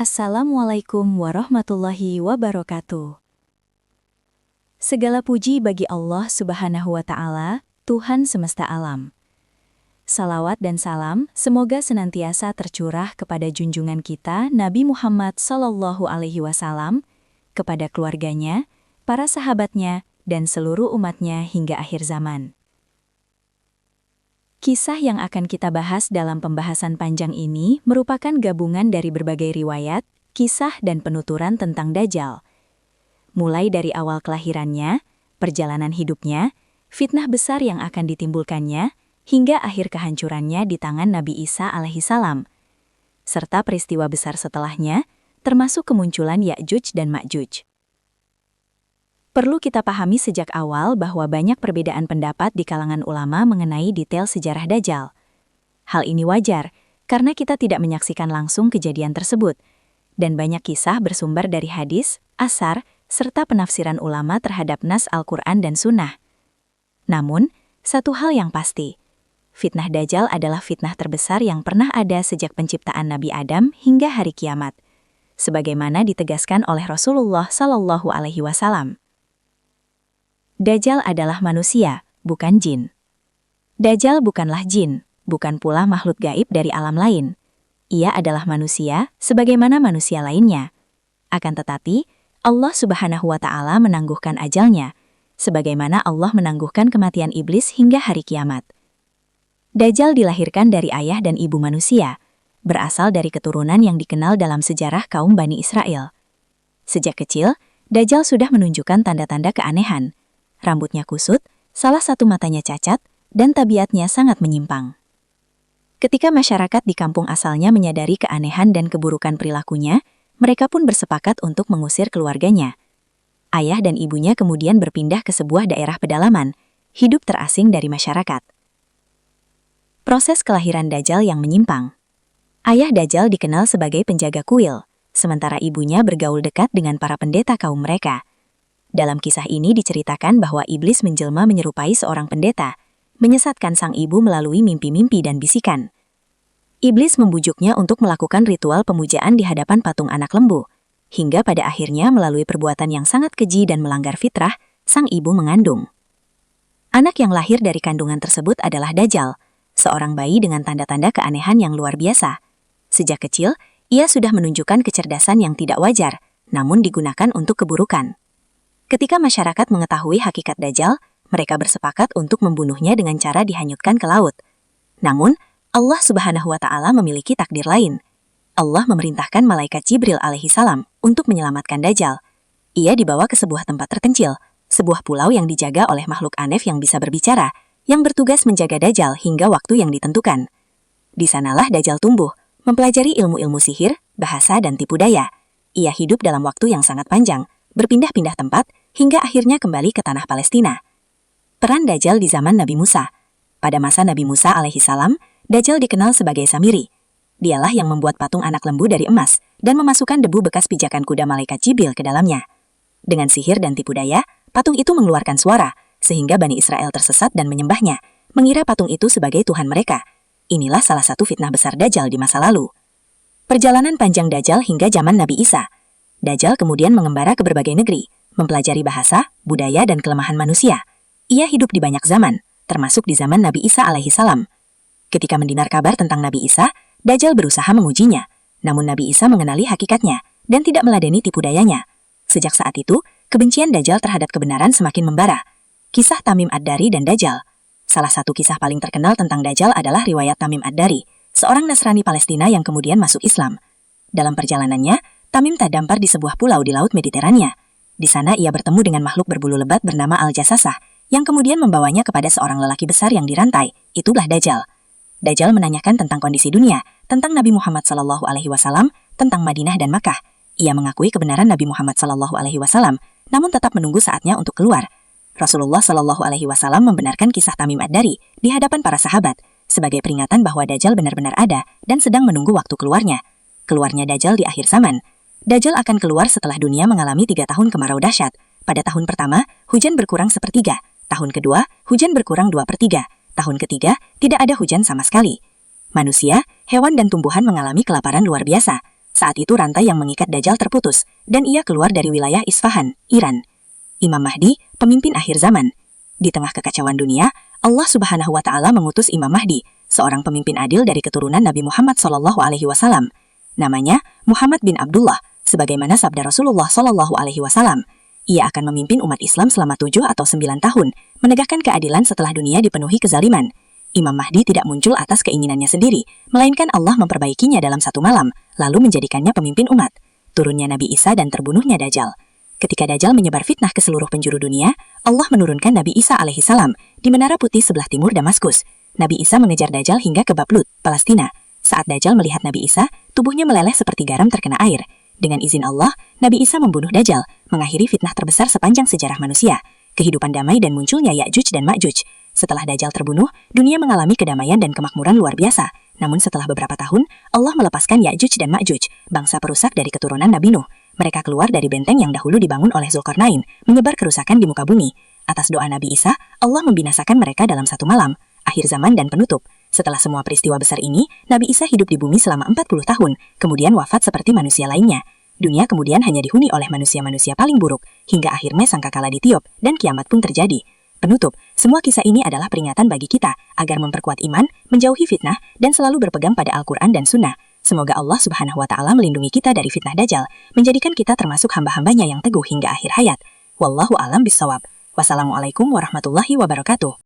Assalamualaikum warahmatullahi wabarakatuh. Segala puji bagi Allah Subhanahu wa Ta'ala, Tuhan semesta alam. Salawat dan salam semoga senantiasa tercurah kepada junjungan kita Nabi Muhammad Sallallahu Alaihi Wasallam, kepada keluarganya, para sahabatnya, dan seluruh umatnya hingga akhir zaman. Kisah yang akan kita bahas dalam pembahasan panjang ini merupakan gabungan dari berbagai riwayat, kisah dan penuturan tentang Dajjal. Mulai dari awal kelahirannya, perjalanan hidupnya, fitnah besar yang akan ditimbulkannya, hingga akhir kehancurannya di tangan Nabi Isa alaihissalam, serta peristiwa besar setelahnya, termasuk kemunculan Ya'juj dan Ma'juj. Perlu kita pahami sejak awal bahwa banyak perbedaan pendapat di kalangan ulama mengenai detail sejarah Dajjal. Hal ini wajar, karena kita tidak menyaksikan langsung kejadian tersebut, dan banyak kisah bersumber dari hadis, asar, serta penafsiran ulama terhadap nas Al-Quran dan Sunnah. Namun, satu hal yang pasti, fitnah Dajjal adalah fitnah terbesar yang pernah ada sejak penciptaan Nabi Adam hingga hari kiamat, sebagaimana ditegaskan oleh Rasulullah Sallallahu Alaihi Wasallam. Dajjal adalah manusia, bukan jin. Dajjal bukanlah jin, bukan pula makhluk gaib dari alam lain. Ia adalah manusia, sebagaimana manusia lainnya. Akan tetapi, Allah Subhanahu wa Ta'ala menangguhkan ajalnya, sebagaimana Allah menangguhkan kematian iblis hingga hari kiamat. Dajjal dilahirkan dari ayah dan ibu manusia, berasal dari keturunan yang dikenal dalam sejarah kaum Bani Israel. Sejak kecil, Dajjal sudah menunjukkan tanda-tanda keanehan. Rambutnya kusut, salah satu matanya cacat, dan tabiatnya sangat menyimpang. Ketika masyarakat di kampung asalnya menyadari keanehan dan keburukan perilakunya, mereka pun bersepakat untuk mengusir keluarganya. Ayah dan ibunya kemudian berpindah ke sebuah daerah pedalaman, hidup terasing dari masyarakat. Proses kelahiran Dajjal yang menyimpang. Ayah Dajjal dikenal sebagai penjaga kuil, sementara ibunya bergaul dekat dengan para pendeta kaum mereka. Dalam kisah ini diceritakan bahwa iblis menjelma menyerupai seorang pendeta, menyesatkan sang ibu melalui mimpi-mimpi dan bisikan. Iblis membujuknya untuk melakukan ritual pemujaan di hadapan patung anak lembu, hingga pada akhirnya melalui perbuatan yang sangat keji dan melanggar fitrah, sang ibu mengandung. Anak yang lahir dari kandungan tersebut adalah Dajjal, seorang bayi dengan tanda-tanda keanehan yang luar biasa. Sejak kecil, ia sudah menunjukkan kecerdasan yang tidak wajar, namun digunakan untuk keburukan. Ketika masyarakat mengetahui hakikat Dajjal, mereka bersepakat untuk membunuhnya dengan cara dihanyutkan ke laut. Namun, Allah Subhanahu wa Ta'ala memiliki takdir lain. Allah memerintahkan malaikat Jibril alaihissalam untuk menyelamatkan Dajjal. Ia dibawa ke sebuah tempat terpencil, sebuah pulau yang dijaga oleh makhluk aneh yang bisa berbicara, yang bertugas menjaga Dajjal hingga waktu yang ditentukan. Di sanalah Dajjal tumbuh, mempelajari ilmu-ilmu sihir, bahasa dan tipu daya. Ia hidup dalam waktu yang sangat panjang, berpindah-pindah tempat, hingga akhirnya kembali ke tanah Palestina. Peran Dajjal di zaman Nabi Musa. Pada masa Nabi Musa alaihissalam, Dajjal dikenal sebagai Samiri. Dialah yang membuat patung anak lembu dari emas dan memasukkan debu bekas pijakan kuda malaikat Jibril ke dalamnya. Dengan sihir dan tipu daya, patung itu mengeluarkan suara, sehingga Bani Israel tersesat dan menyembahnya, mengira patung itu sebagai Tuhan mereka. Inilah salah satu fitnah besar Dajjal di masa lalu. Perjalanan panjang Dajjal hingga zaman Nabi Isa. Dajjal kemudian mengembara ke berbagai negeri, mempelajari bahasa, budaya, dan kelemahan manusia. Ia hidup di banyak zaman, termasuk di zaman Nabi Isa alaihissalam. Ketika mendengar kabar tentang Nabi Isa, Dajjal berusaha mengujinya. Namun Nabi Isa mengenali hakikatnya dan tidak meladeni tipu dayanya. Sejak saat itu, kebencian Dajjal terhadap kebenaran semakin membara. Kisah Tamim Ad-Dari dan Dajjal. Salah satu kisah paling terkenal tentang Dajjal adalah riwayat Tamim Ad-Dari, seorang Nasrani Palestina yang kemudian masuk Islam. Dalam perjalanannya, Tamim terdampar di sebuah pulau di Laut Mediterania. Di sana ia bertemu dengan makhluk berbulu lebat bernama Al-Jassasah, yang kemudian membawanya kepada seorang lelaki besar yang dirantai. Itulah Dajjal. Dajjal menanyakan tentang kondisi dunia, tentang Nabi Muhammad SAW, tentang Madinah dan Makkah. Ia mengakui kebenaran Nabi Muhammad SAW, namun tetap menunggu saatnya untuk keluar. Rasulullah SAW membenarkan kisah Tamim Ad-Dari di hadapan para sahabat, sebagai peringatan bahwa Dajjal benar-benar ada dan sedang menunggu waktu keluarnya. Keluarnya Dajjal di akhir zaman. Dajjal akan keluar setelah dunia mengalami 3 tahun kemarau dahsyat. Pada tahun pertama, hujan berkurang 1/3. Tahun kedua, hujan berkurang 2/3. Tahun ketiga, tidak ada hujan sama sekali. Manusia, hewan dan tumbuhan mengalami kelaparan luar biasa. Saat itu rantai yang mengikat Dajjal terputus, dan ia keluar dari wilayah Isfahan, Iran. Imam Mahdi, pemimpin akhir zaman. Di tengah kekacauan dunia, Allah Subhanahu wa Ta'ala mengutus Imam Mahdi, seorang pemimpin adil dari keturunan Nabi Muhammad SAW. Namanya Muhammad bin Abdullah, sebagaimana sabda Rasulullah SAW. Ia akan memimpin umat Islam selama 7 atau 9 tahun, menegakkan keadilan setelah dunia dipenuhi kezaliman. Imam Mahdi tidak muncul atas keinginannya sendiri, melainkan Allah memperbaikinya dalam satu malam, lalu menjadikannya pemimpin umat. Turunnya Nabi Isa dan terbunuhnya Dajjal. Ketika Dajjal menyebar fitnah ke seluruh penjuru dunia, Allah menurunkan Nabi Isa alaihissalam di Menara Putih sebelah timur Damaskus. Nabi Isa mengejar Dajjal hingga ke Bablut, Palestina. Saat Dajjal melihat Nabi Isa, tubuhnya meleleh seperti garam terkena air. Dengan izin Allah, Nabi Isa membunuh Dajjal, mengakhiri fitnah terbesar sepanjang sejarah manusia, kehidupan damai dan munculnya Ya'juj dan Ma'juj. Setelah Dajjal terbunuh, dunia mengalami kedamaian dan kemakmuran luar biasa. Namun setelah beberapa tahun, Allah melepaskan Ya'juj dan Ma'juj, bangsa perusak dari keturunan Nabi Nuh. Mereka keluar dari benteng yang dahulu dibangun oleh Zulkarnain, menyebar kerusakan di muka bumi. Atas doa Nabi Isa, Allah membinasakan mereka dalam satu malam, akhir zaman dan penutup. Setelah semua peristiwa besar ini, Nabi Isa hidup di bumi selama 40 tahun, kemudian wafat seperti manusia lainnya. Dunia kemudian hanya dihuni oleh manusia-manusia paling buruk, hingga akhirnya sangkakala ditiup, dan kiamat pun terjadi. Penutup, semua kisah ini adalah peringatan bagi kita, agar memperkuat iman, menjauhi fitnah, dan selalu berpegang pada Al-Quran dan Sunnah. Semoga Allah Subhanahu wa Ta'ala melindungi kita dari fitnah Dajjal, menjadikan kita termasuk hamba-hambanya yang teguh hingga akhir hayat. Wallahu a'lam bishawab. Wassalamualaikum warahmatullahi wabarakatuh.